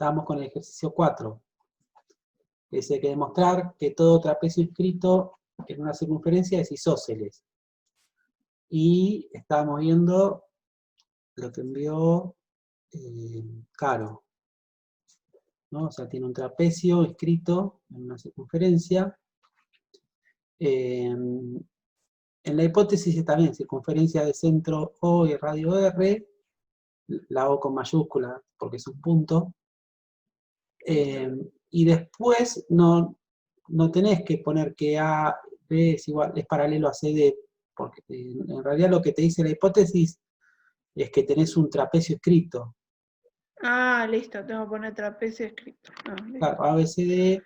Estábamos con el ejercicio 4. Hay que demostrar que todo trapecio inscrito en una circunferencia es isósceles. Y estábamos viendo lo que envió Caro, ¿no? O sea, tiene un trapecio inscrito en una circunferencia. En la hipótesis también, circunferencia de centro O y radio R, la O con mayúscula porque es un punto. Y después no tenés que poner que A, B es paralelo a CD, porque en realidad lo que te dice la hipótesis es que tenés un trapecio escrito. Ah, listo, tengo que poner trapecio escrito. Claro, ABCD,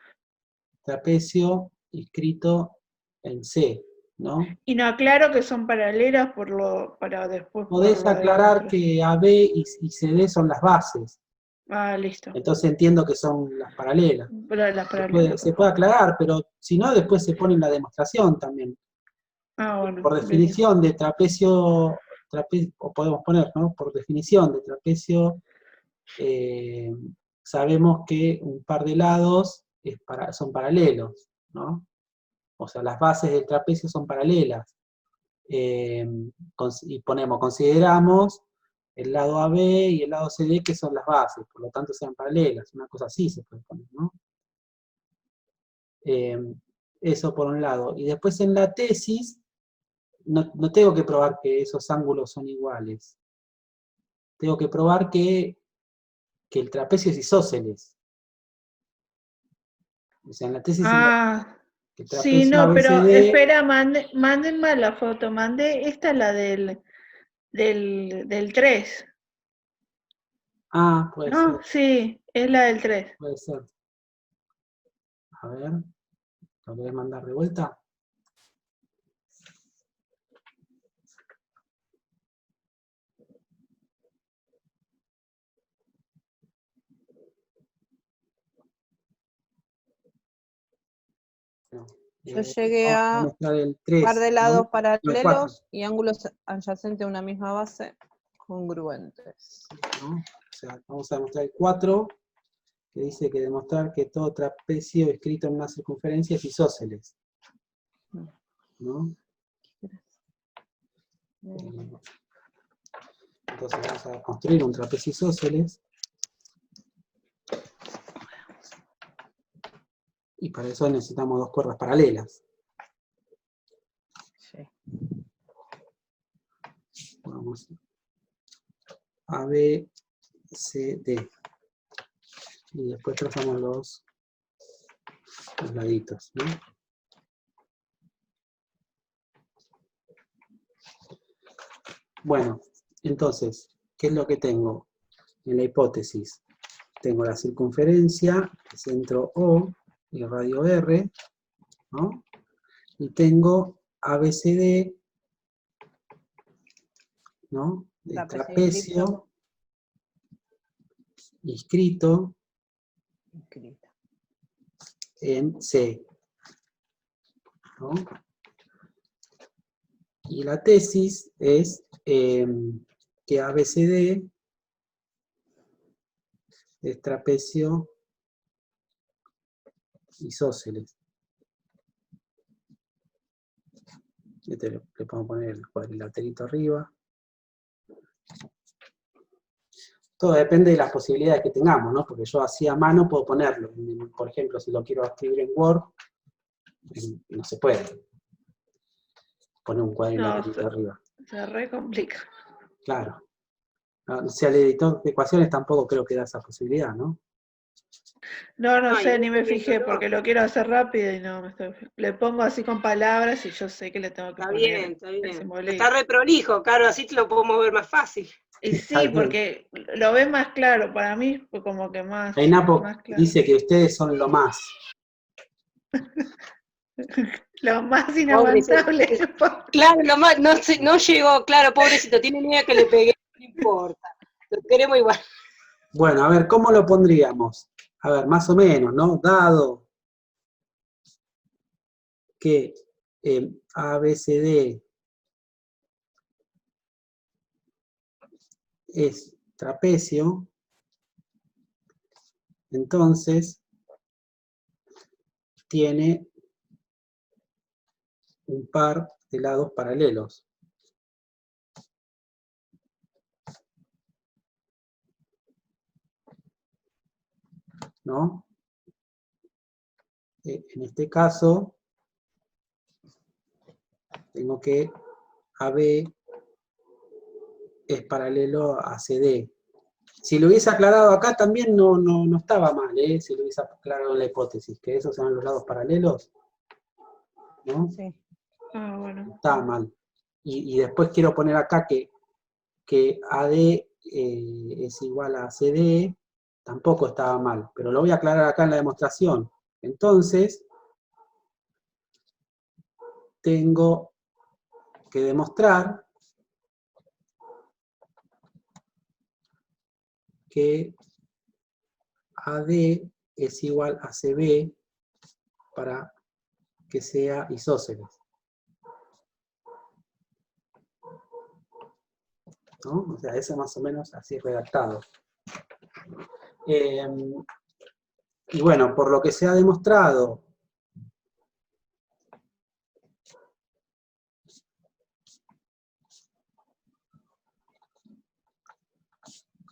trapecio escrito en C, ¿no? Y no aclaro que son paralelas para después Podés poderlo aclarar demostrar. que AB y CD son las bases. Ah, listo. Entonces entiendo que son las paralelas. Las paralelas. Se puede aclarar, pero si no, después se pone en la demostración también. Ah, bueno. Por definición de trapecio, o podemos poner, ¿no? Por definición de trapecio, sabemos que un par de lados son paralelos, ¿no? O sea, las bases del trapecio son paralelas. Y consideramos el lado AB y el lado CD que son las bases, por lo tanto sean paralelas, una cosa así se puede poner, ¿no? Eso por un lado. Y después en la tesis, no tengo que probar que esos ángulos son iguales. Tengo que probar que el trapecio es isósceles. O sea, en la tesis que el sí, trapecio no, pero ABCD... espera, manden mal la foto. Esta es la del 3. puede No, ser. sí, es la del 3. Puede ser. A ver, ¿lo querés mandar de vuelta? No. Yo llegué a mostrar el 3, par de lados ¿no? paralelos y ángulos adyacentes a una misma base congruentes. ¿No? O sea, vamos a mostrar el 4, que dice que demostrar que todo trapecio escrito en una circunferencia es isósceles, ¿no? Entonces vamos a construir un trapecio isósceles. Y para eso necesitamos dos cuerdas paralelas. Sí. Vamos a B, C, D. Y después trazamos los laditos, ¿no? Bueno, entonces, ¿qué es lo que tengo? En la hipótesis, tengo la circunferencia, el centro O y el radio R, ¿no? Y tengo ABCD, ¿no? El trapecio inscrito en C, ¿no? Y la tesis es que ABCD es trapecio isósceles. Le podemos poner el cuadrilaterito arriba. Todo depende de las posibilidades que tengamos, ¿no? Porque yo así a mano puedo ponerlo. Por ejemplo, si lo quiero escribir en Word, no se puede poner un cuadrilaterito arriba. Se re complica. Claro. O sea, el editor de ecuaciones tampoco creo que da esa posibilidad, ¿no? No sé, ni me fijé, porque lo quiero hacer rápido y no me estoy... Le pongo así con palabras y yo sé que le tengo que poner Está bien. el simbolito. Está re prolijo, claro, así te lo podemos ver más fácil. Y sí, porque lo ves más claro, para mí fue como que más Napo claro. dice que ustedes son lo más. Lo más inaguantable. Claro, lo más, no llegó, claro, pobrecito, tiene miedo que le pegue, no importa, lo queremos igual. Bueno, a ver, ¿cómo lo pondríamos? A ver, más o menos, ¿no? Dado que ABCD es trapecio, entonces tiene un par de lados paralelos. ¿No? En este caso, tengo que AB es paralelo a CD. Si lo hubiese aclarado acá también no estaba mal, si lo hubiese aclarado en la hipótesis, que esos eran los lados paralelos, ¿no? Sí. Ah, bueno. No estaba mal. Y después quiero poner acá que AD es igual a CD, tampoco estaba mal, pero lo voy a aclarar acá en la demostración. Entonces, tengo que demostrar que AD es igual a CB para que sea isósceles. ¿No? O sea, ese más o menos así redactado. Y bueno, por lo que se ha demostrado,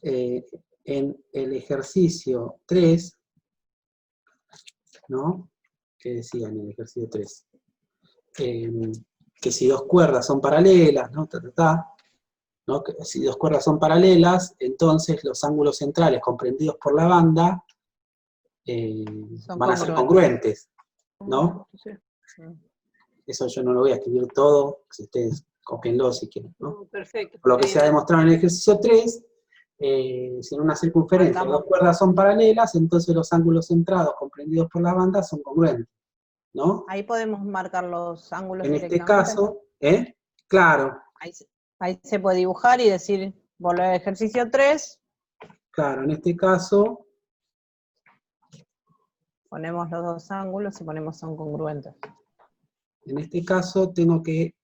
en el ejercicio 3, ¿no? ¿Qué decía en el ejercicio 3? Que si dos cuerdas son paralelas, ¿no? ¿No? Que si dos cuerdas son paralelas, entonces los ángulos centrales comprendidos por la banda van a ser congruentes, ¿no? Sí. Eso yo no lo voy a escribir todo, si ustedes copienlo si quieren, ¿no? Perfecto. Por lo que se ha demostrado en el ejercicio 3, si en una circunferencia Marcamos. dos cuerdas son paralelas, entonces los ángulos centrados comprendidos por la banda son congruentes, ¿no? Ahí podemos marcar los ángulos En este directamente. caso, claro, Ahí se puede dibujar y decir, volver al ejercicio 3, claro, en este caso, ponemos los dos ángulos y ponemos son congruentes. tengo que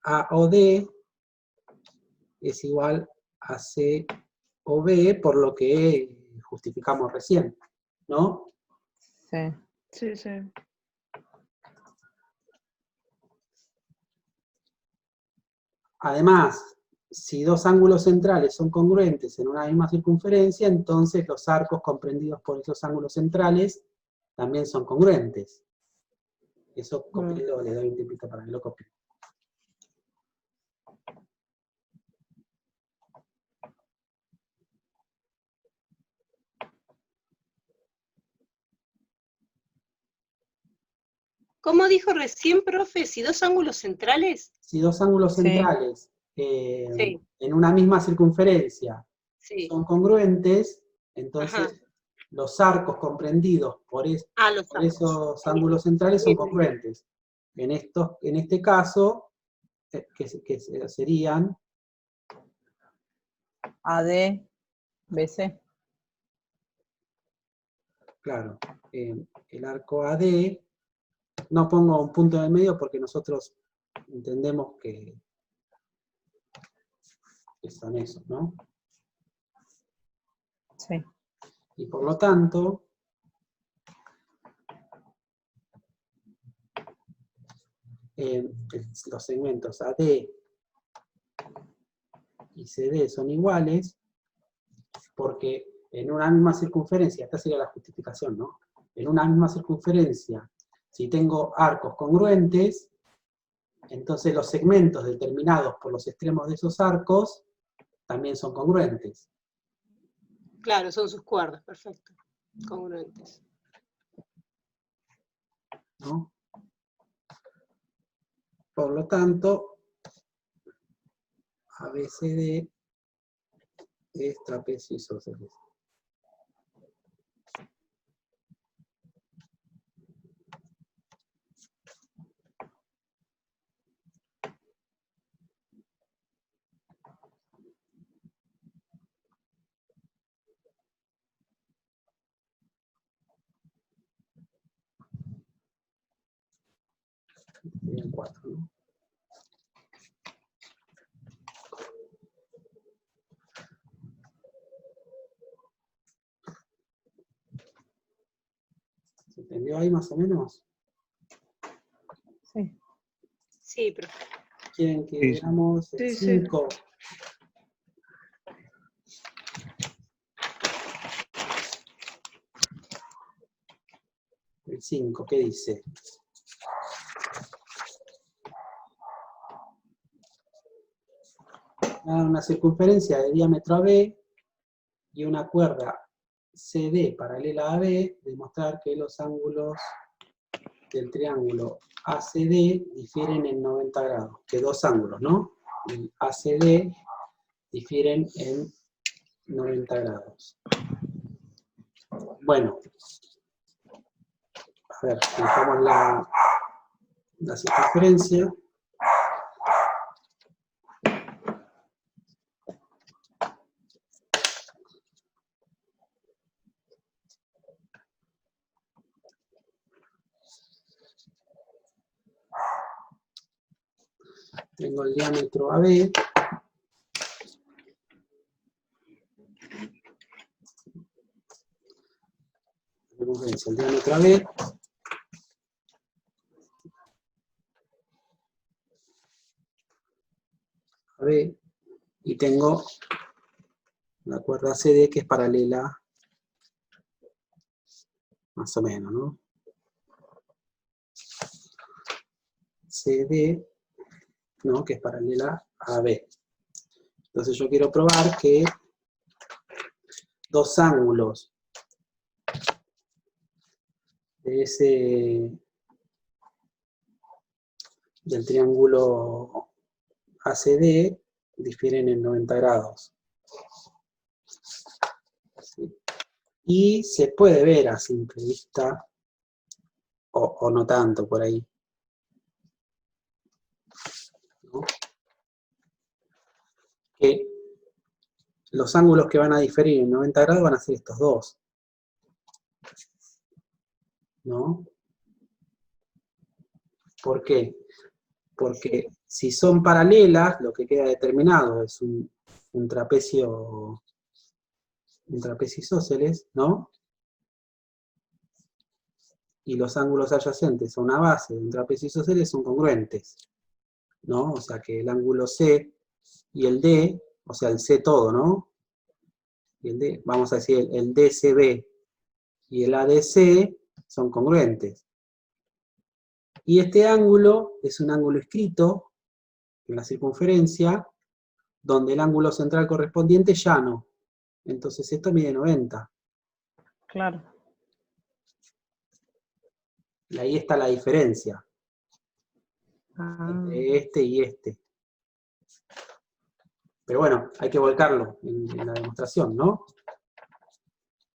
AOD es igual a COB, por lo que justificamos recién, ¿no? Sí. Sí, sí. Además, si dos ángulos centrales son congruentes en una misma circunferencia, entonces los arcos comprendidos por esos ángulos centrales también son congruentes. Eso copielo, le doy un tiempito para que lo copie. ¿Cómo dijo recién, profe? ¿Si dos ángulos centrales? Si dos ángulos Sí. centrales Sí. en una misma circunferencia Sí. son congruentes, entonces Ajá. los arcos comprendidos por Los arcos. esos ángulos centrales son congruentes. En este caso, que serían AD, BC. claro, el arco AD, no pongo un punto en el medio porque nosotros entendemos que son esos, ¿no? Sí. Y por lo tanto, los segmentos AD y CD son iguales porque en una misma circunferencia, esta sería la justificación, ¿no? En una misma circunferencia, si tengo arcos congruentes, entonces los segmentos determinados por los extremos de esos arcos también son congruentes. Claro, son sus cuerdas, perfecto. Congruentes. ¿No? Por lo tanto, ABCD es trapecio isósceles. Serían 4, ¿no? ¿Entendió ahí más o menos? Sí. Sí, pero ¿Quieren que Sí, sí. veamos el Sí, sí. 5? El 5, ¿qué dice? Una circunferencia de diámetro AB y una cuerda CD paralela a AB, demostrar que los ángulos del triángulo ACD difieren en 90 grados, que dos ángulos, ¿no? Y ACD difieren en 90 grados. Bueno, a ver, dibujamos la circunferencia. Tengo el diámetro AB. El diámetro AB. AB. Y tengo la cuerda CD que es paralela, más o menos, ¿no? CD, ¿no? Que es paralela a AB. Entonces yo quiero probar que dos ángulos de del triángulo ACD difieren en 90 grados. ¿Sí? Y se puede ver a simple vista, o no tanto por ahí, ¿no? Que los ángulos que van a diferir en 90 grados van a ser estos dos, ¿no? ¿Por qué? Porque si son paralelas, lo que queda determinado es un trapecio isósceles, ¿no? Y los ángulos adyacentes a una base de un trapecio isósceles son congruentes, ¿no? O sea que el ángulo C y el D, o sea el C todo, ¿no? Y el D, vamos a decir el DCB y el ADC son congruentes. Y este ángulo es un ángulo escrito en la circunferencia, donde el ángulo central correspondiente es llano. Entonces esto mide 90. Claro. Y ahí está la diferencia Ah, entre este y este. Pero bueno, hay que volcarlo en la demostración, ¿no?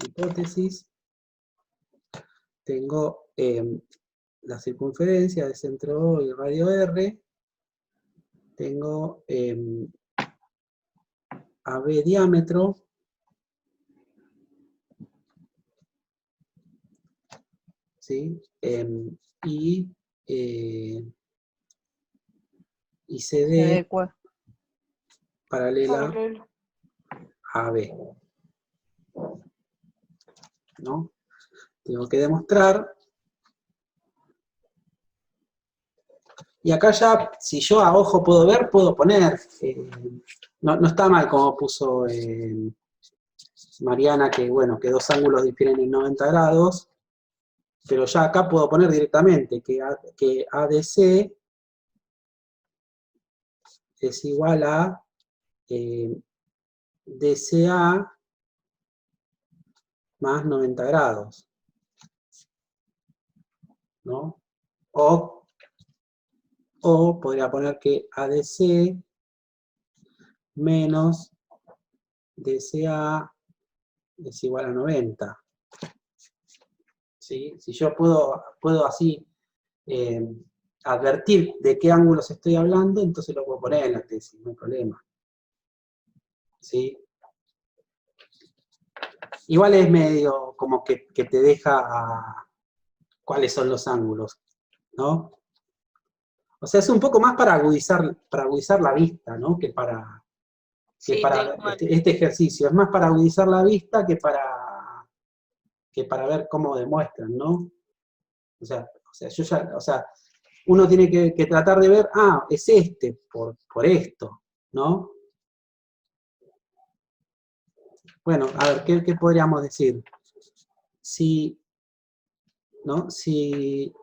Hipótesis. Tengo la circunferencia de centro O y radio R. Tengo AB diámetro. ¿Sí? Y CD paralela Paralelo. a AB, ¿no? Tengo que demostrar, y acá ya, si yo a ojo puedo ver, puedo poner, no está mal como puso Mariana, que bueno, que dos ángulos difieren en 90 grados, pero ya acá puedo poner directamente que ADC es igual a DCA más 90 grados, ¿no? O podría poner que ADC menos DCA es igual a 90. ¿Sí? Si yo puedo así advertir de qué ángulos estoy hablando, entonces lo puedo poner en la tesis, no hay problema. ¿Sí? Igual es medio como que te deja cuáles son los ángulos, ¿no? O sea, es un poco más para agudizar la vista, ¿no? Que para este ejercicio. Es más para agudizar la vista que para ver cómo demuestran, ¿no? O sea, uno tiene que tratar de ver, es este, por esto, ¿no? Bueno, a ver, ¿qué podríamos decir? ¿No? Sin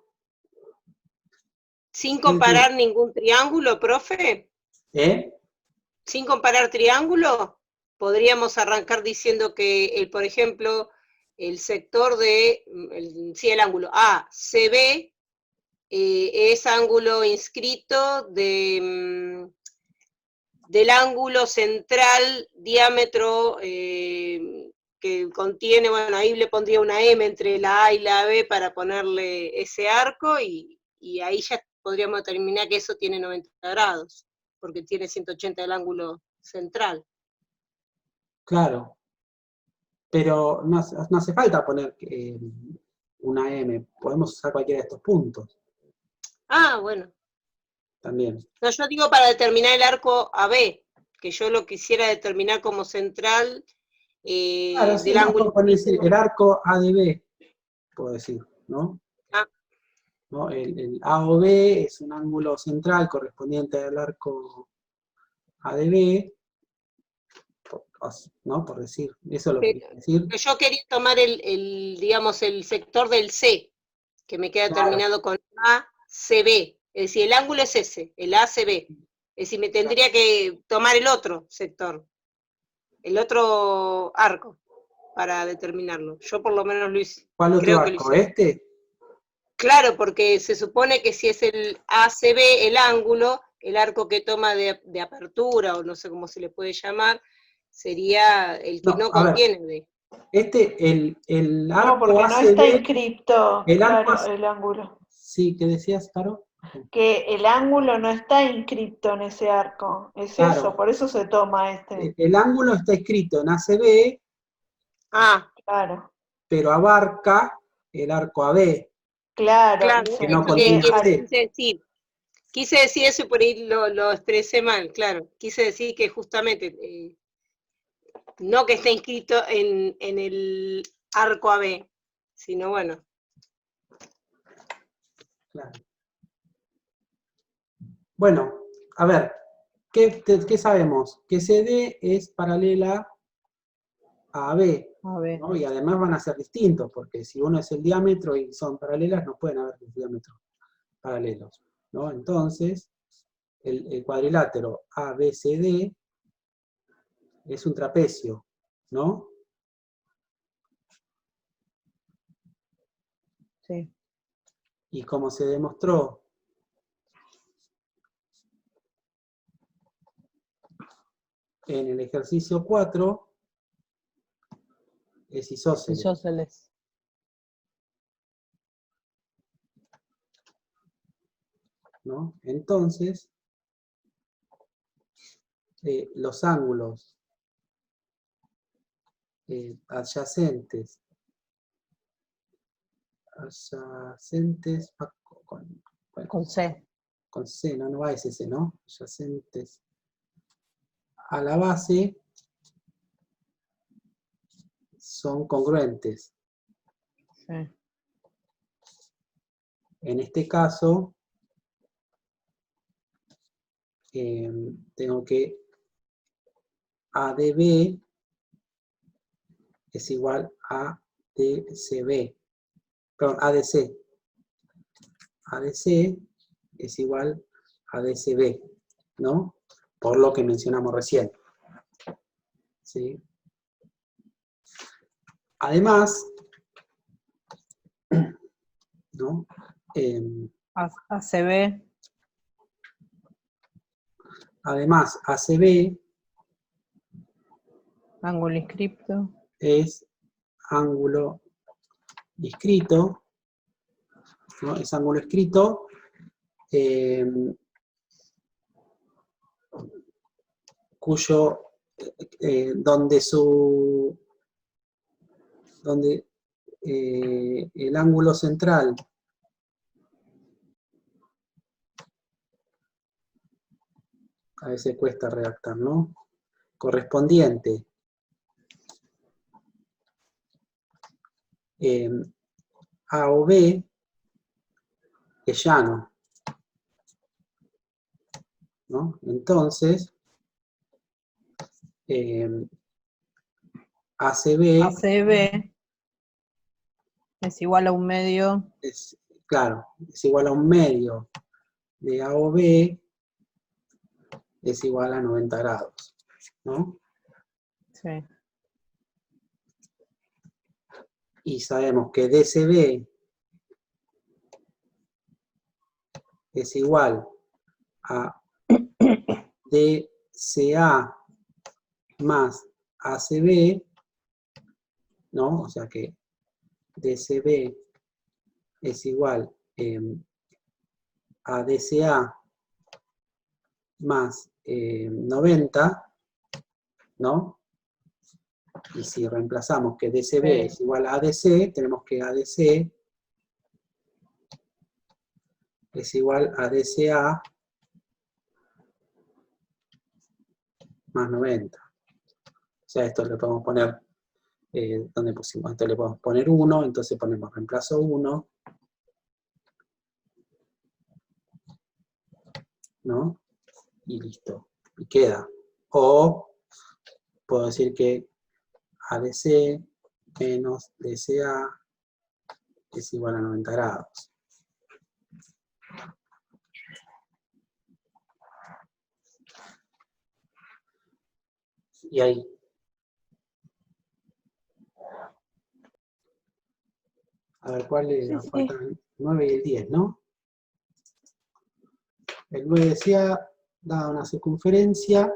comparar ningún triángulo, profe. Sin comparar triángulo, podríamos arrancar diciendo que, por ejemplo, el sector el ángulo ACB es ángulo inscrito del ángulo central diámetro que contiene, bueno, ahí le pondría una M entre la A y la B para ponerle ese arco, y ahí ya podríamos determinar que eso tiene 90 grados, porque tiene 180 del ángulo central. Claro, pero no hace falta poner una M, podemos usar cualquiera de estos puntos. Bueno. También. No, yo digo para determinar el arco AB, que yo lo quisiera determinar como central Claro, sí, del ángulo. el arco ADB, puedo decir, ¿no? ¿No? El AOB es un ángulo central correspondiente al arco ADB, ¿no? Por decir, eso es lo que quiero decir. Pero yo quería tomar digamos, el sector del C, que me queda terminado con ACB. Es decir, el ángulo es ese, el ACB. Es decir, me tendría que tomar el otro sector, el otro arco, para determinarlo. Yo por lo menos lo hice. ¿Cuál otro arco? ¿Este? Claro, porque se supone que si es el ACB, el ángulo, el arco que toma de apertura, o no sé cómo se le puede llamar, sería el que no contiene. El arco no, porque ACB, no está inscripto, claro, el ángulo. Sí, ¿qué decías, Caro? Que el ángulo no está inscripto en ese arco, es claro. eso, por eso se toma este. El ángulo está escrito en ACB, claro, pero abarca el arco AB. Claro, que no contiene quise decir eso y por ahí lo expresé mal, claro. Quise decir que justamente, no que esté inscrito en el arco AB, sino bueno. Claro. Bueno, a ver, ¿qué sabemos? Que CD es paralela a AB, ¿no? Y además van a ser distintos, porque si uno es el diámetro y son paralelas, no pueden haber diámetros paralelos, ¿no? Entonces, el cuadrilátero ABCD es un trapecio, ¿no? Sí. Y como se demostró en el ejercicio 4, es isósceles. Isósceles. ¿No? Entonces, los ángulos adyacentes con C. Con C, no va ese C, ¿no? Adyacentes a la base son congruentes. Sí. En este caso, tengo que ADB es igual a ADCB. Perdón, ADC. ADC es igual a ADCB, ¿no? Por lo que mencionamos recién. ¿Sí? Además, ¿no? ACB. Además, ACB ángulo inscripto. Es ángulo inscrito, ¿no? Es ángulo escrito cuyo donde el ángulo central a veces cuesta redactar, ¿no? Correspondiente A o B es llano, ¿no? Entonces, ACB es igual a un medio. Claro, es igual a un medio de AOB es igual a 90 grados, ¿no? Sí. Y sabemos que DCB es igual a DCA más ACB, ¿no? O sea que DCB es igual a DCA más 90, ¿no? Y si reemplazamos que DCB es igual a ADC, tenemos que ADC es igual a DCA más 90. O sea, esto le podemos poner, donde pusimos, esto le podemos poner 1, entonces ponemos reemplazo 1, ¿no? Y listo, y queda. O puedo decir que ADC menos DCA es igual a 90 grados. Y ahí. A ver, ¿cuál era? Sí, sí. Faltan el 9 y el 10, ¿no? El 9 decía, dada una circunferencia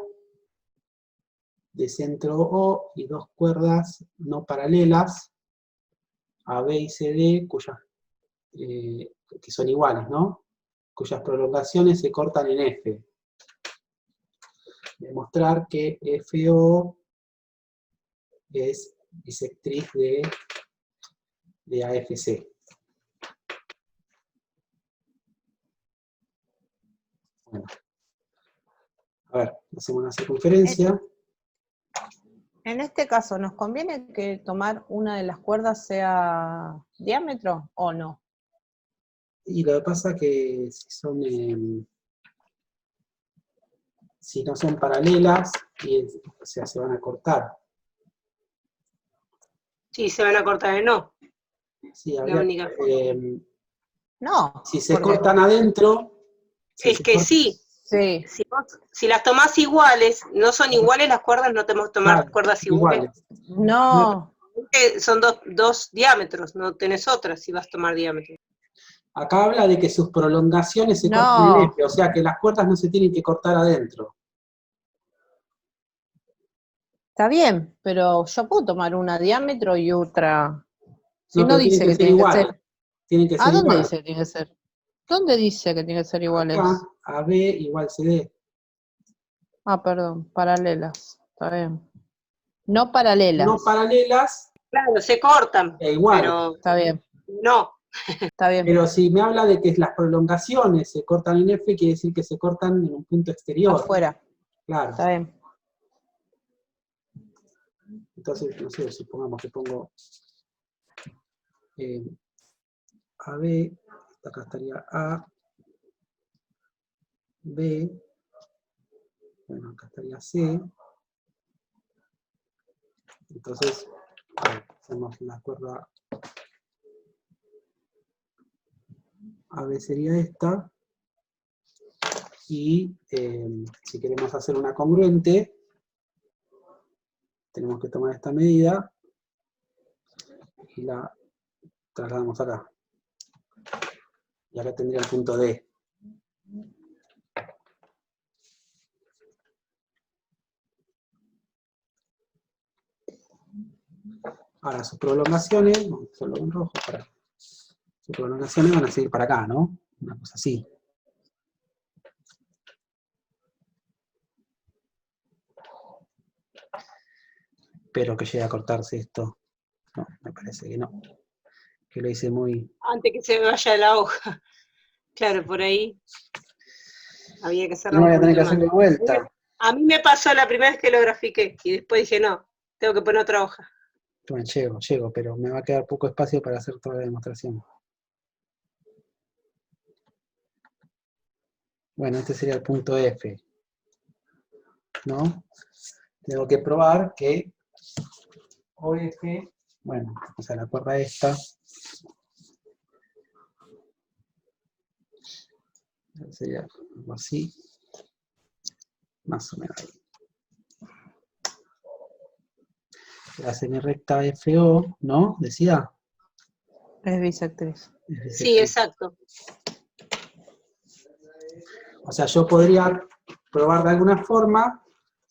de centro O y dos cuerdas no paralelas, AB y CD, cuyas, que son iguales, ¿no? Cuyas prolongaciones se cortan en F. Demostrar que FO es bisectriz de AFC. Bueno. A ver, hacemos una circunferencia. En este caso, ¿nos conviene que tomar una de las cuerdas sea diámetro o no? Y lo que pasa es que si no son paralelas, o sea, se van a cortar. Sí, se van a cortar en no. Sí, La única forma. No. Si se cortan adentro... Es que sí. Sí. Si las tomás iguales, no son iguales las cuerdas, no tenemos que tomar Claro, cuerdas iguales. No. Son dos diámetros, no tenés otras si vas a tomar diámetro. Acá habla de que sus prolongaciones se cortan en F, o sea que las cuerdas no se tienen que cortar adentro. Está bien, pero yo puedo tomar una diámetro y otra. Si No, no pero dice que tienen que ser tiene que iguales. ser. Tienen que ser ¿Dónde iguales. dice que tiene que ser? ¿Dónde dice que tiene que ser iguales? Acá, AB igual CD. Ah, perdón, paralelas. Está bien. No paralelas. No paralelas. Claro, se cortan. Igual. Pero está bien. No. Está bien. Pero si me habla de que las prolongaciones se cortan en F, quiere decir que se cortan en un punto exterior. Afuera. Claro. Está bien. Entonces, no sé, supongamos que pongo AB, acá estaría A, B, bueno, acá estaría C. Entonces, hacemos la cuerda AB sería esta. Y si queremos hacer una congruente, tenemos que tomar esta medida y la trasladamos acá. Y acá tendría el punto D. Ahora sus prolongaciones, vamos a hacerlo en rojo, sus prolongaciones van a seguir para acá, ¿no? Una cosa así. Espero que llegue a cortarse esto. No, me parece que no. Que lo hice muy... Antes que se me vaya la hoja. Claro, por ahí había que hacerlo. No voy a tener que hacerlo de vuelta. A mí me pasó la primera vez que lo grafiqué y después dije, no, tengo que poner otra hoja. Bueno, llego, pero me va a quedar poco espacio para hacer toda la demostración. Bueno, este sería el punto F, ¿no? Tengo que probar que OF, bueno, o sea, la cuerda esta, sería algo así, más o menos ahí. La semirrecta FO, ¿no? Decía. Es bisectriz. Sí, exacto. O sea, yo podría probar de alguna forma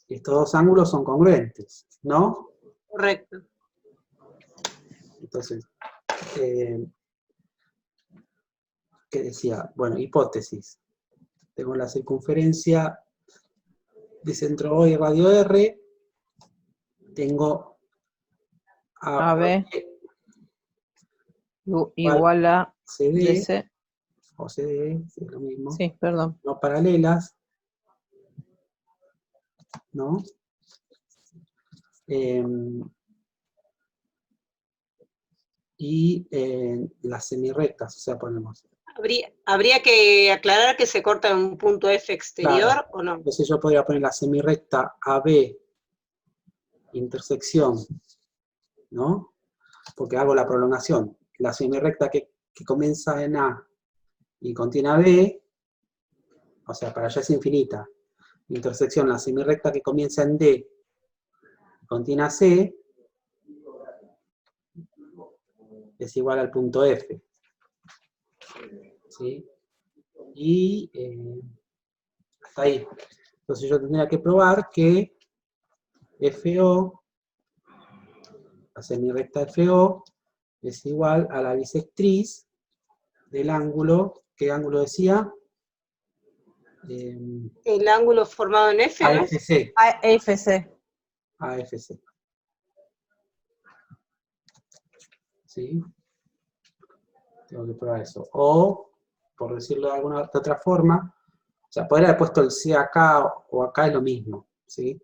que estos dos ángulos son congruentes, ¿no? Correcto. Entonces, ¿qué decía? Bueno, hipótesis. Tengo la circunferencia de centro O y radio R. Tengo AB igual a CD, DC. o CD, es lo mismo. Sí, perdón. No paralelas, ¿no? Y las semirrectas, o sea, ponemos. ¿Habría que aclarar que se corta en un punto F exterior, Claro. o no? Entonces yo podría poner la semirrecta AB, intersección, ¿no? Porque hago la prolongación. La semirrecta que comienza en A y contiene a B, o sea, para allá es infinita. Intersección, la semirrecta que comienza en D y contiene a C, es igual al punto F. ¿Sí? Y hasta ahí. Entonces yo tendría que probar que FO, la semirrecta FO, es igual a la bisectriz del ángulo, ¿qué ángulo decía? El ángulo formado en F, ¿no? AFC. AFC. AFC. ¿Sí? Tengo que probar eso. O, por decirlo de alguna de otra forma, o sea, podría haber puesto el C acá o acá es lo mismo, ¿sí?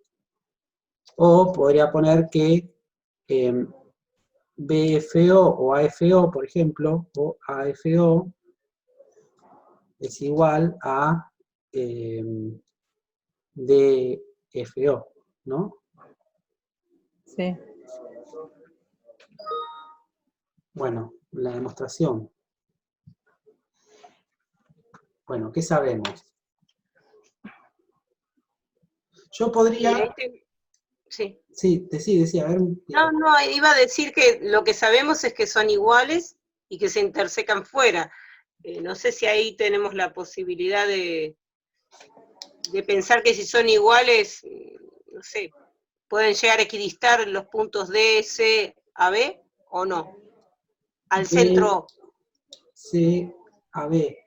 O podría poner que BFO o AFO, por ejemplo, o AFO es igual a DFO, ¿no? Sí. Bueno, la demostración. Bueno, ¿qué sabemos? Yo podría... Sí. Sí, decía, a ver... No, iba a decir que lo que sabemos es que son iguales y que se intersecan fuera. No sé si ahí tenemos la posibilidad de pensar que si son iguales, no sé, pueden llegar a equidistar los puntos D, C, A, B, o no, al centro. C, A, B.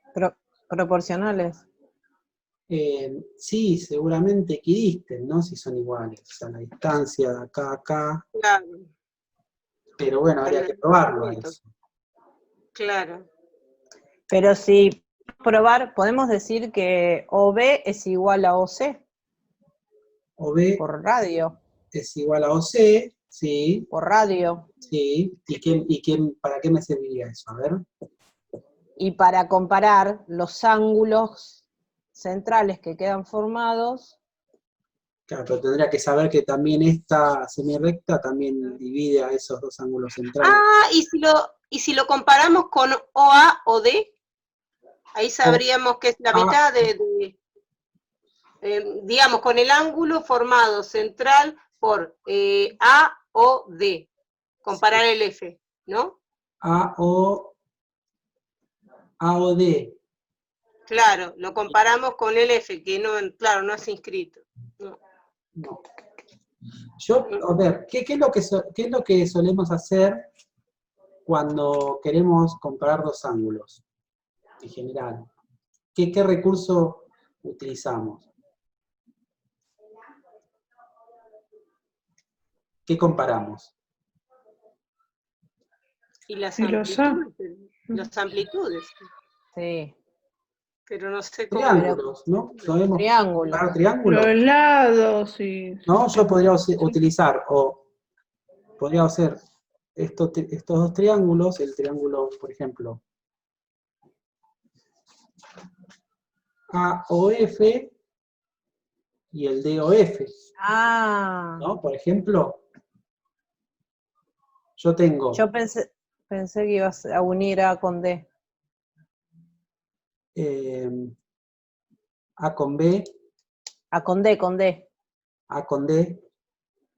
Proporcionales. Sí, seguramente equidisten, ¿no? Si son iguales. O sea, la distancia de acá a acá. Claro. Pero bueno, habría que probarlo a eso. Claro. Pero si probar, podemos decir que OB es igual a OC. OB por radio. Es igual a OC, sí. Por radio. Sí. ¿Y para qué me serviría eso? A ver. Y para comparar los ángulos centrales que quedan formados. Claro, pero tendría que saber que también esta semirrecta también divide a esos dos ángulos centrales. Ah, y si lo comparamos con OA o D, ahí sabríamos que es la mitad digamos, con el ángulo formado central por A o D. Comparar el F, ¿no? A o D. Claro, lo comparamos con el F, que no, claro, no es inscrito. No. Yo, a ver, ¿qué es lo que solemos hacer cuando queremos comparar dos ángulos? En general. ¿Qué recurso utilizamos? ¿Qué comparamos? Y las los amplitudes. Sí. Pero no sé cómo. Triángulos, ¿no? ¿Podemos comparar triángulos? Los lados y... No, yo podría utilizar, o podría hacer estos dos triángulos, el triángulo, por ejemplo, AOF y el DOF. Ah. ¿No? Por ejemplo, yo tengo... Yo pensé que ibas a unir A con D. A con B. A con D, con D. A con D.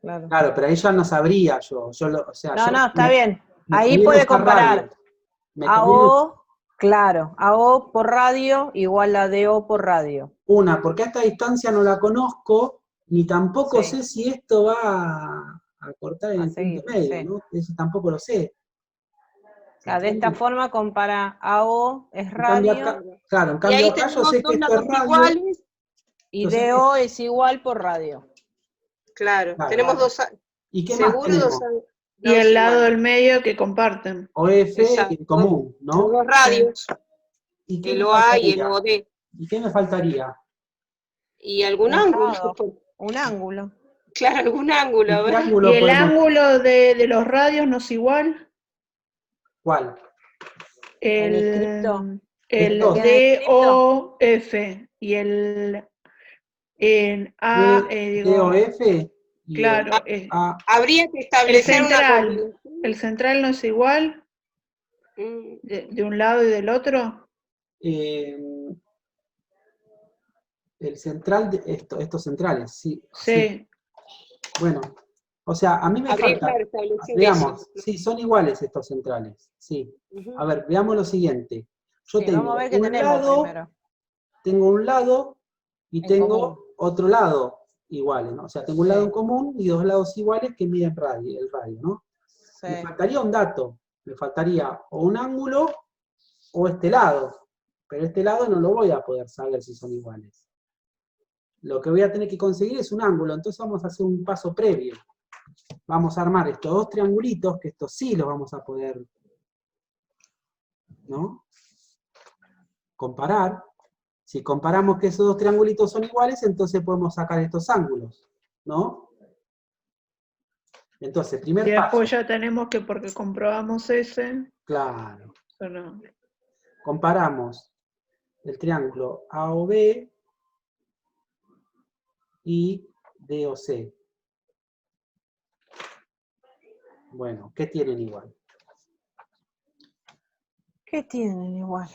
Claro. Claro, pero ahí ya no sabría yo. O sea, No, está bien. me Ahí conviene puede usar comparar. radio. Me conviene AO, claro, AO por radio igual a DO por radio. una, porque a esta distancia no la conozco, ni tampoco Sí. sé si esto va a cortar en A el seguir, punto medio, sí. ¿no? Eso tampoco lo sé. Claro, de esta forma compara AO es En cambio radio acá, claro, en Y cambio ahí acá yo tenemos sé que dos esto es lados radio. iguales. y Entonces, DO es igual por radio. Claro, Claro. tenemos dos. ¿Y qué más Seguro tenemos? Y el lado iguales. del medio que comparten. OF Exacto. en común, Los ¿no? dos radios, ¿Y qué el me OA y el faltaría? OD. ¿Y qué me faltaría? Y algún Un ángulo. lado, un ángulo. Claro, algún ángulo, a ¿Y qué ver. ángulo ¿Y el podemos? ángulo de los radios no es igual? ¿Cuál? ¿En escrito? El Estos. DOF y el en A, digo, DOF y claro, A. Habría que el establecer una central. combinación. ¿El central no es igual de un lado y del otro? El central, estos centrales, sí. Sí. Bueno, o sea, a mí me Habría falta, que establecer veamos, eso. sí, son iguales estos centrales, sí. Ujú. A ver, veamos lo siguiente. Yo Sí, tengo vamos a ver qué un tenemos lado, primero. tengo un lado y En tengo común. otro lado iguales, ¿no? O sea, tengo un Sí. lado en común y dos lados iguales que miden el radio, ¿no? Sí. Me faltaría un dato, me faltaría o un ángulo o este lado, pero este lado no lo voy a poder saber si son iguales. Lo que voy a tener que conseguir es un ángulo, entonces vamos a hacer un paso previo. Vamos a armar estos dos triangulitos, que estos sí los vamos a poder, ¿no? Comparar. Si comparamos que esos dos triangulitos son iguales, entonces podemos sacar estos ángulos, ¿no? Entonces, primer Y paso. después ya tenemos que, porque comprobamos ese, Claro. no. Comparamos el triángulo AOB y DOC. Bueno, ¿qué tienen igual? ¿Qué tienen igual?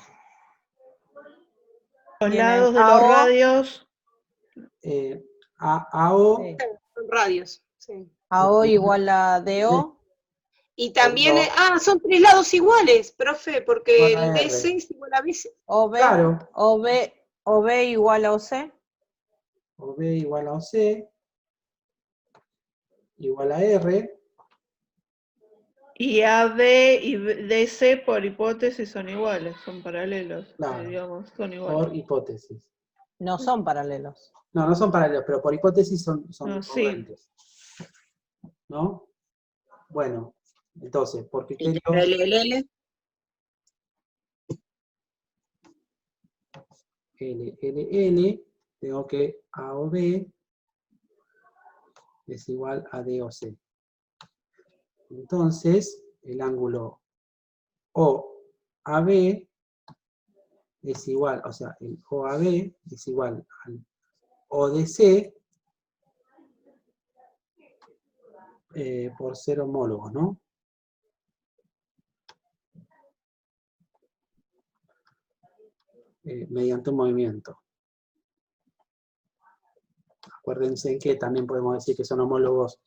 Los Tienen lados de AO, los radios. AO. Sí. Son radios. Sí. AO igual a DO. Y también, son tres lados iguales, profe, porque Igual a el R. DC es igual a BC. OB, Claro. OB igual a OC. OB igual a OC, igual a R. Y AB y DC por hipótesis son iguales, son paralelos, Claro. digamos, son iguales. Por hipótesis. No son paralelos. No, no son paralelos, pero por hipótesis son No, sí. congruentes. ¿No? Bueno, entonces, por criterio LLL, tengo que AOB es igual a DOC. Entonces, el ángulo OAB es igual, o sea, el OAB es igual al ODC por ser homólogos, ¿no? Mediante un movimiento. Acuérdense que también podemos decir que son homólogos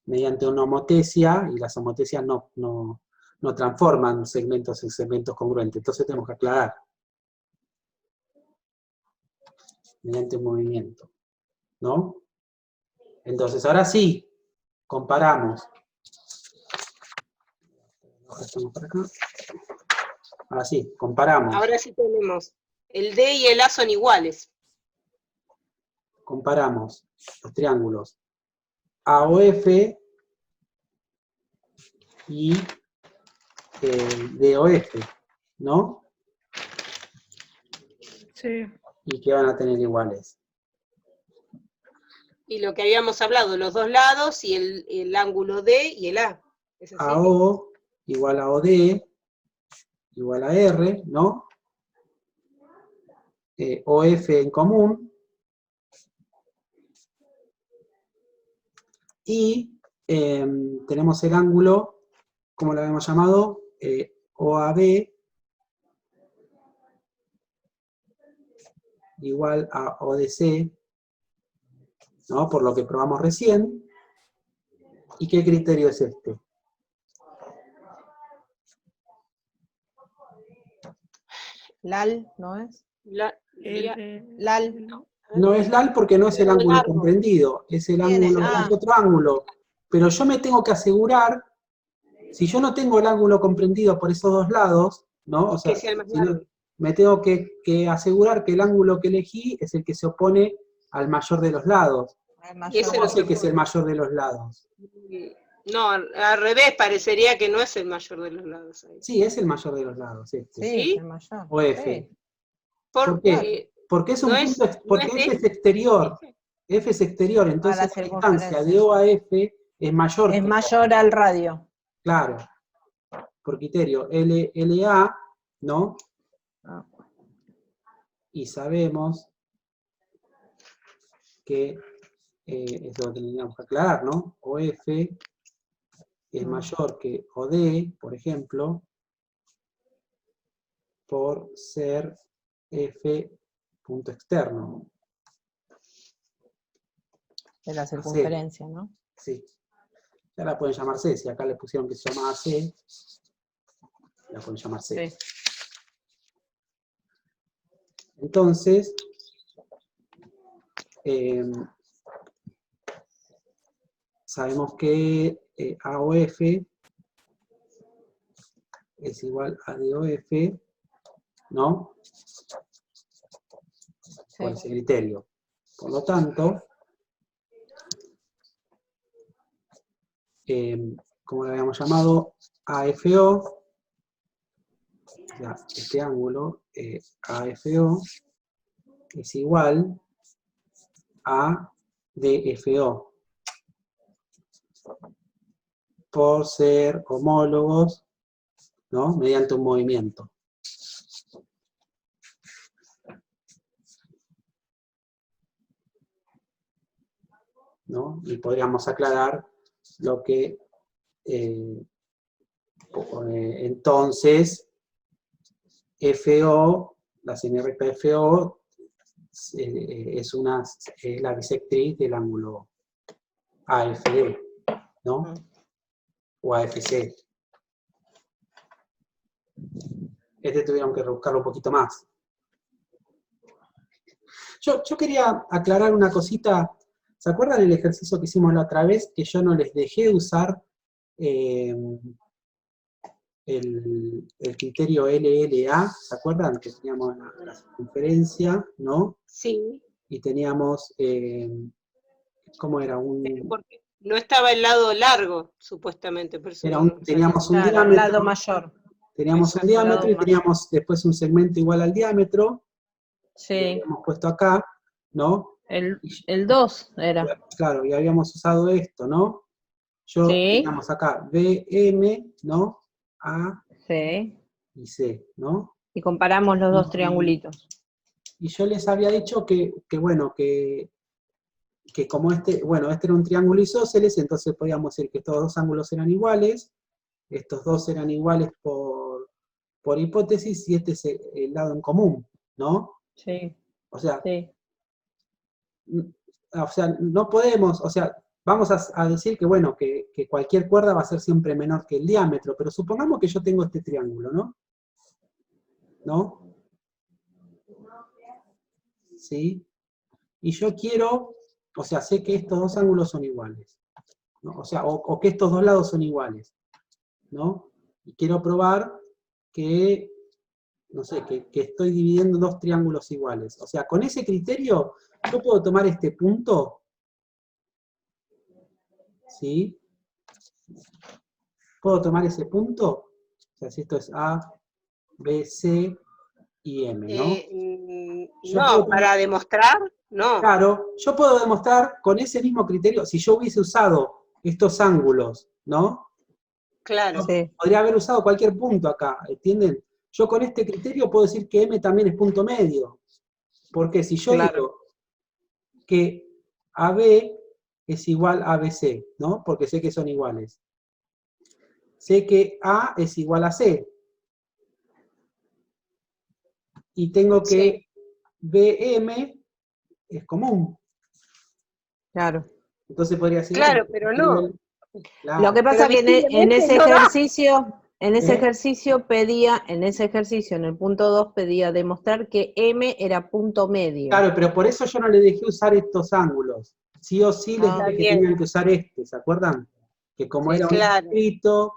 mediante una homotesia, y las homotesias no transforman segmentos en segmentos congruentes. Entonces tenemos que aclarar. Mediante un movimiento. ¿No? Entonces, ahora sí, comparamos. Ahora sí, comparamos. Ahora sí tenemos. El D y el A son iguales. Comparamos los triángulos AOF y DOF, ¿no? Sí. ¿Y qué van a tener iguales? Y lo que habíamos hablado, los dos lados y el ángulo D y el A. ¿Es así? AO igual a OD igual a R, ¿no? OF en común, y tenemos el ángulo, como lo habíamos llamado, OAB igual a ODC, ¿no? Por lo que probamos recién. ¿Y qué criterio es este? LAL, ¿no es? LAL. No es LAL porque no es el ángulo comprendido, es el ángulo, es otro ángulo. Pero yo me tengo que asegurar, si yo no tengo el ángulo comprendido por esos dos lados, ¿no? O sea, que sea el más si no, largo. me tengo que asegurar que el ángulo que elegí es el que se opone al mayor de los lados. ¿Cómo sé que es el mayor de los lados? No, al revés, parecería que no es el mayor de los lados. Ahí. Sí, es el mayor de los lados, este. Sí, es el mayor. O F. Sí. ¿Por qué? Porque es un no punto, porque no F es exterior. F es exterior, entonces la distancia de O a F es mayor. Es mayor al radio. Claro. Por criterio LA, ¿no? Y sabemos que es lo que teníamos que aclarar, ¿no? OF es mayor que OD, por ejemplo, por ser F punto externo. De la circunferencia, ¿no? Sí. Ya la pueden llamar C, si acá le pusieron que se llamaba C, la pueden llamar C. Sí. Entonces, sabemos que AOF es igual a DOF, ¿no? Sí. Por ese criterio. Por lo tanto, como lo habíamos llamado, AFO, ya, este ángulo, AFO, es igual a DFO, por ser homólogos, ¿no? Mediante un movimiento. ¿No? Y podríamos aclarar lo que entonces FO, la semirecta FO es la bisectriz del ángulo AFD, ¿no? O AFC. Tuvieron que rebuscarlo un poquito más. Yo quería aclarar una cosita. ¿Se acuerdan el ejercicio que hicimos la otra vez? Que yo no les dejé usar el criterio LLA, ¿se acuerdan? Que teníamos la circunferencia, ¿no? Sí. Y teníamos, ¿cómo era? Porque no estaba el lado largo, supuestamente. Por eso teníamos un diámetro. El lado mayor. Teníamos un diámetro y teníamos después un segmento igual al diámetro. Sí. Lo habíamos puesto acá, ¿no? El 2 era. Claro, y habíamos usado esto, ¿no? Teníamos acá BM, ¿no? A y C, ¿no? Y comparamos los dos triangulitos. Y yo les había dicho que como este era un triángulo isósceles, entonces podíamos decir que estos dos ángulos eran iguales, estos dos eran iguales por hipótesis, y este es el lado en común, ¿no? Sí. O sea, no podemos, vamos a decir que, bueno, que cualquier cuerda va a ser siempre menor que el diámetro, pero supongamos que yo tengo este triángulo, ¿no? ¿No? ¿Sí? Y yo quiero, sé que estos dos ángulos son iguales, ¿no? O que estos dos lados son iguales, ¿no? Y quiero probar que, no sé, que estoy dividiendo dos triángulos iguales. O sea, con ese criterio, yo puedo tomar este punto, ¿sí? ¿Puedo tomar ese punto? O sea, si esto es A, B, C y M, ¿no? No, para demostrar, no. Claro, yo puedo demostrar con ese mismo criterio, si yo hubiese usado estos ángulos, ¿no? Claro. Podría haber usado cualquier punto acá, ¿entienden? Yo con este criterio puedo decir que M también es punto medio. Porque si yo Claro. digo que AB es igual a BC, ¿no? Porque sé que son iguales. Sé que A es igual a C. Y tengo que BM es común. Claro. Entonces podría decir... Claro, pero no. Claro. Lo que pasa Pero es que en ese visiblemente no da. ejercicio, en ese ¿Eh? ejercicio pedía, en el punto 2 pedía demostrar que M era punto medio. Claro, pero por eso yo no le dejé usar estos ángulos. Sí o sí les Ah, dije que bien. tenían que usar este, ¿se acuerdan? Que como Sí, era un claro. escrito,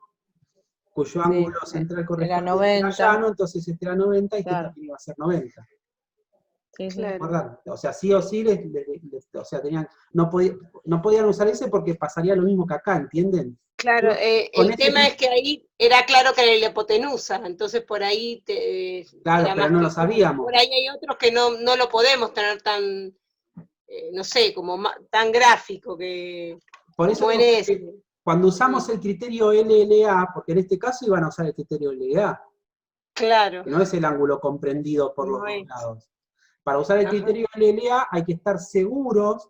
cuyo Sí, ángulo central corresponde era al 90. llano, entonces este era 90 y este Claro. también iba a ser 90. Sí, sí. Claro. ¿Verdad? O sea, sí o sí, o sea, no podían usar ese porque pasaría lo mismo que acá, ¿entienden? Claro, Con el este tema cri- es que ahí era claro que era la hipotenusa, entonces por ahí Claro, era pero más no lo que sabíamos. por ahí hay otros que no lo podemos tener tan, no sé, como tan gráfico Por eso como en digo ese. que cuando usamos el criterio LLA, porque en este caso iban a usar el criterio LLA, Claro, que no es el ángulo comprendido por los no dos es. lados. Para usar el Ajá. criterio LLA hay que estar seguros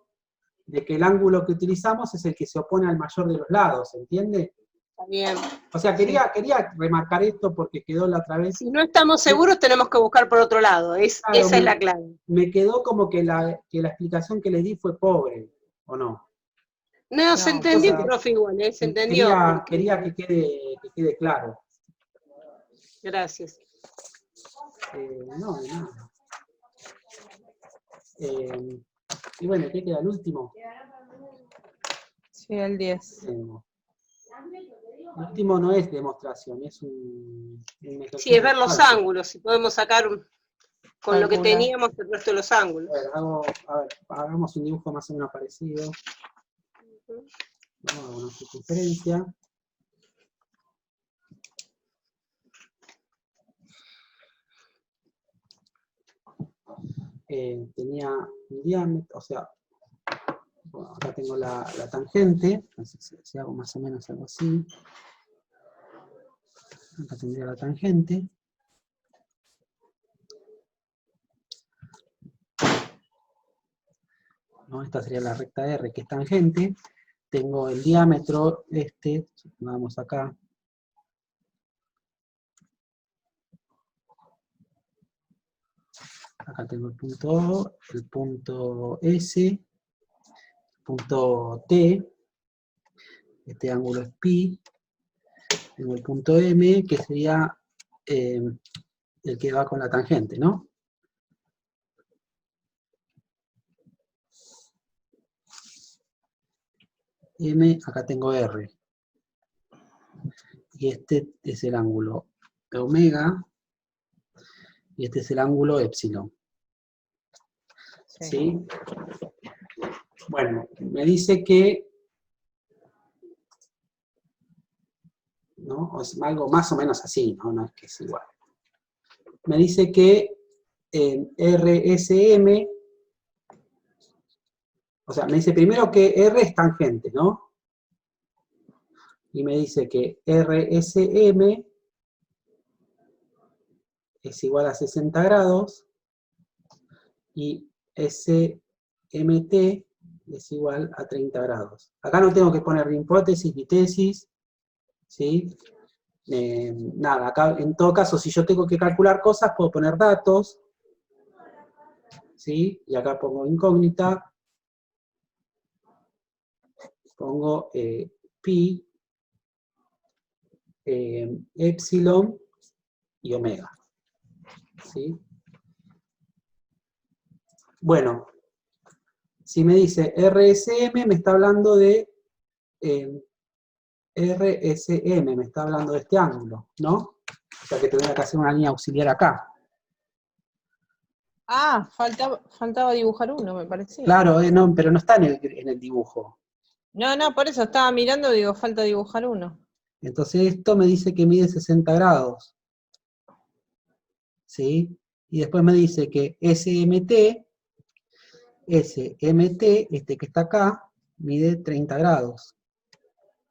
de que el ángulo que utilizamos es el que se opone al mayor de los lados, ¿entiende? Está bien. O sea, quería remarcar esto porque quedó la otra vez. Si no estamos seguros, tenemos que buscar por otro lado. Claro, Esa es la clave. Me quedó como que la explicación que les di fue pobre, ¿o no? No, se No, entendió, Entonces, profe, igual, se entendió. quería que quede claro. Gracias. No, de nada. Y bueno, ¿qué queda? ¿El último? Sí, el 10. El último no es demostración, es un ejercicio. Sí, es ver los cálculo. ángulos, si podemos sacar con lo que Calcular. teníamos el resto de los ángulos. A ver, hagamos un dibujo más o menos parecido. Vamos a una circunferencia. Tenía un diámetro, o sea, bueno, acá tengo la tangente, entonces si hago más o menos algo así, acá tendría la tangente. ¿No? Esta sería la recta R, que es tangente. Tengo el diámetro, vamos acá. Acá tengo el punto O, el punto S, el punto T, este ángulo es pi, tengo el punto M, que sería el que va con la tangente, ¿no? M, acá tengo R. Y este es el ángulo omega, y este es el ángulo épsilon. ¿Sí? Bueno, me dice que, ¿no? O sea, algo más o menos así, ¿no? No es que es igual. Me dice que en RSM, o sea, me dice primero que R es tangente, ¿no? Y me dice que RSM es igual a 60 grados y SMT es igual a 30 grados. Acá no tengo que poner ni hipótesis ni tesis, ¿sí? Nada, acá en todo caso, si yo tengo que calcular cosas, puedo poner datos, ¿sí? Y acá pongo incógnita, pongo pi, épsilon y omega, ¿sí? Bueno, si me dice RSM, me está hablando de RSM, me está hablando de este ángulo, ¿no? O sea que tendría que hacer una línea auxiliar acá. Ah, faltaba dibujar uno, me parecía. Claro, no, pero no está en el dibujo. No, por eso estaba mirando y digo, falta dibujar uno. Entonces esto me dice que mide 60 grados. ¿Sí? Y después me dice que SMT, este que está acá, mide 30 grados.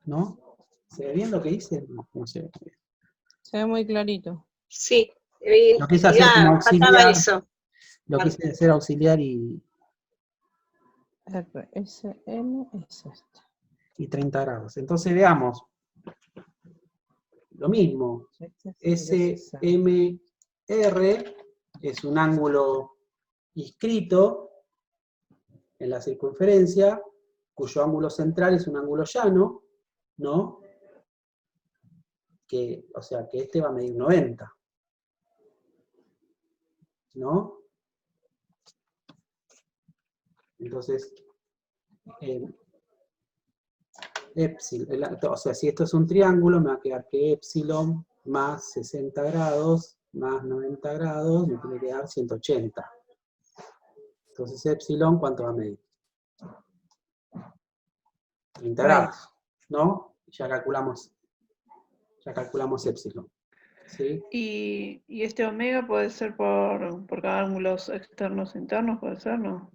¿No? ¿Se ve bien lo que dice? No se ve bien. Se ve muy clarito. Sí, Lo quise hacer como faltaba auxiliar. eso. Lo quise hacer auxiliar y... RSM es este. Y 30 grados. Entonces veamos. Lo mismo. SMR es un ángulo inscrito en la circunferencia, cuyo ángulo central es un ángulo llano, ¿no? O sea, que este va a medir 90. ¿No? Entonces, epsilon, o sea, si esto es un triángulo, me va a quedar que epsilon más 60 grados más 90 grados me tiene que dar 180. Entonces, epsilon, ¿cuánto va a medir? 30 grados, ¿no? Ya calculamos epsilon. ¿Sí? Y este omega puede ser por cada ángulos externos e internos, ¿puede ser, no?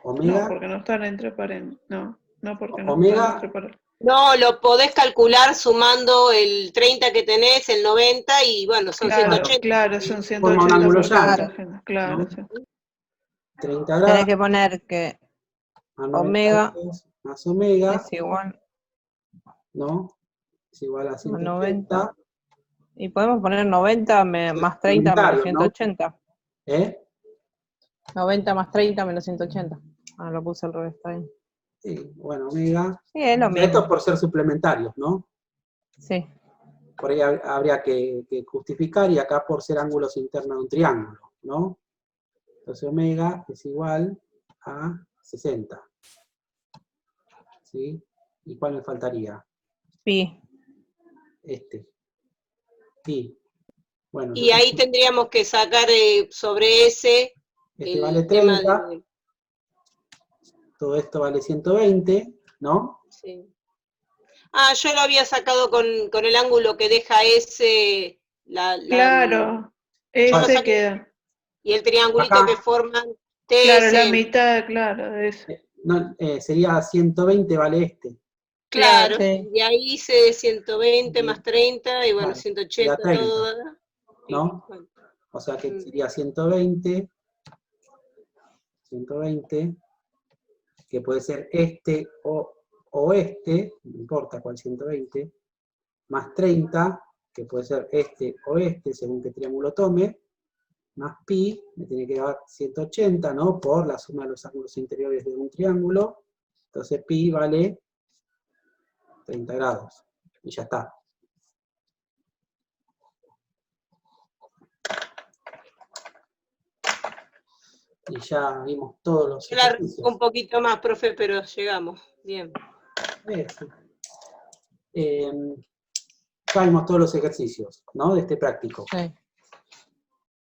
Omega... No, porque no están entre paréntesis. No, porque no omega, están entre paréntesis. No, lo podés calcular sumando el 30 que tenés, el 90, y bueno, son 180. Claro, son forma un 180 ángulo por cada llano, tangente. Claro, ¿no? sí. 30 grados. Tenés que poner que omega más omega es igual, ¿no? Es igual a 180. 90. Y podemos poner 90 más 30 menos 180. ¿No? 90 más 30 menos 180. Ah, lo puse al revés, está bien. Sí, bueno, omega. Sí, es lo mismo. Esto es por ser suplementarios, ¿no? Sí. Por ahí habría que justificar, y acá por ser ángulos internos de un triángulo, ¿no? Entonces omega es igual a 60. ¿Sí? ¿Y cuál me faltaría? Pi. Pi. Bueno, Y ahí tendríamos que sacar sobre ese el vale 30, tema de... todo esto vale 120, ¿no? Sí. Ah, yo lo había sacado con el ángulo que deja ese... Claro, ese queda. Y el triangulito acá, que forman TS. Claro, la mitad, claro, de eso. No, sería 120 vale este. Claro, Sí. y ahí hice 120 más 30, y bueno, Vale, 180 30, todo. ¿no? Bueno. O sea que sería 120, que puede ser este o este, no importa cuál 120, más 30, que puede ser este o este, según qué triángulo tome, más pi, me tiene que dar 180, ¿no? Por la suma de los ángulos interiores de un triángulo. Entonces pi vale 30 grados. Y ya está. Y ya vimos todos los ejercicios. Un poquito más, profe, pero llegamos. Bien. Ya vimos todos los ejercicios, ¿no? De este práctico. Sí.